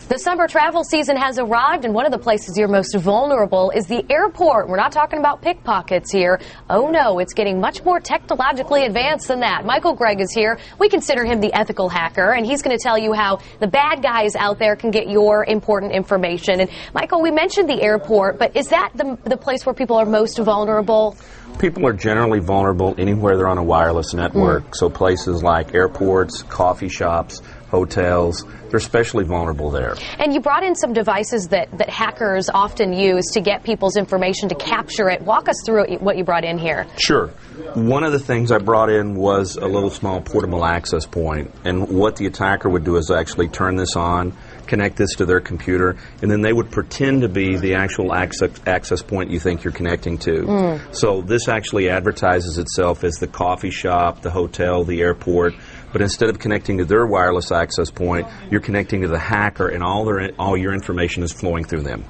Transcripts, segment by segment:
The summer travel season has arrived, and one of the places you're most vulnerable is the airport. We're not talking about pickpockets here. Oh no, it's getting much more technologically advanced than that. Gregg is here. We consider him the ethical hacker, and he's going to tell you how the bad guys out there can get your important information. And Michael, we mentioned the airport, but is that the place where people are most vulnerable? People are generally vulnerable anywhere they're on a wireless network. So places like airports, coffee shops, hotels, they're especially vulnerable there. And you brought in some devices that hackers often use to get people's information, to capture it. Walk us through what you brought in here. Sure. One of the things I brought in was a little small portable access point. And what the attacker would do is actually turn this on, connect this to their computer, and then they would pretend to be the actual access point you think you're connecting to. So this actually advertises itself as the coffee shop, the hotel, the airport, but instead of connecting to their wireless access point, you're connecting to the hacker, and all your information is flowing through them.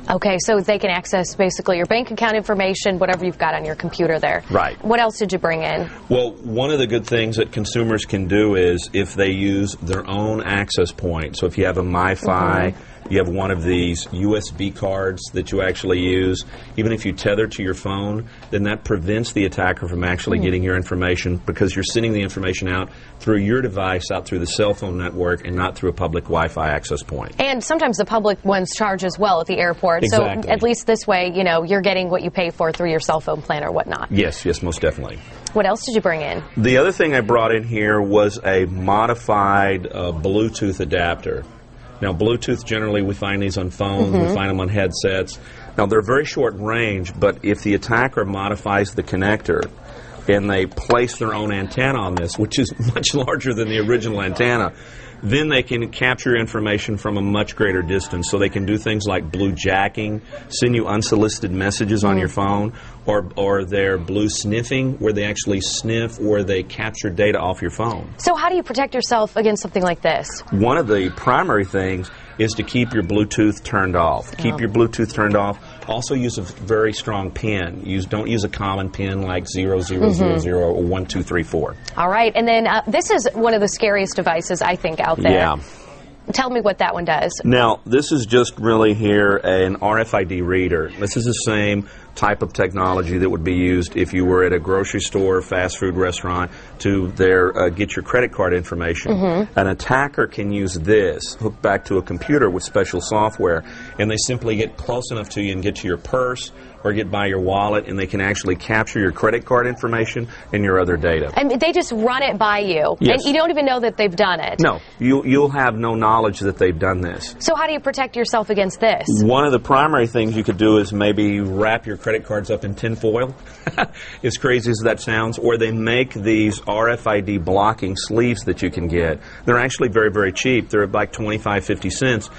Okay, so they can access basically your bank account information, whatever you've got on your computer there. Right. What else did you bring in? Well, one of the good things that consumers can do is if they use their own access point. So if you have a MiFi, you have one of these USB cards that you actually use, even if you tether to your phone, then that prevents the attacker from actually getting your information, because you're sending the information out through your device, out through the cell phone network, and not through a public Wi-Fi access point. And sometimes the public ones charge as well at the airport. Exactly. So at least this way, you know, you're getting what you pay for through your cell phone plan or whatnot. Yes, most definitely. What else did you bring in? The other thing I brought in here was a modified Bluetooth adapter. Now, Bluetooth, generally, we find these on phones, we find them on headsets. Now, they're very short range, but if the attacker modifies the connector and they place their own antenna on this, which is much larger than the original antenna, then they can capture information from a much greater distance. So they can do things like blue jacking, send you unsolicited messages on your phone, or their blue sniffing, where they actually sniff or they capture data off your phone. So how do you protect yourself against something like this? One of the primary things is to keep your Bluetooth turned off. Keep your Bluetooth turned off. Also use a very strong pin. Don't use a common pin like 0000 or 1234. All right, and then this is one of the scariest devices, I think, out there. Yeah. Tell me what that one does. Now, this is just really here an RFID reader. This is the same type of technology that would be used if you were at a grocery store, fast food restaurant, to get your credit card information. An attacker can use this, hooked back to a computer with special software, and they simply get close enough to you and get to your purse or get by your wallet, and they can actually capture your credit card information and your other data. And they just run it by you, yes. And you don't even know that they've done it. No, you'll have no knowledge that they've done this. So how do you protect yourself against this? One of the primary things you could do is maybe wrap your credit cards up in tin foil, as crazy as that sounds, or they make these RFID blocking sleeves that you can get. They're actually very, very cheap. They're like 25, 50 cents.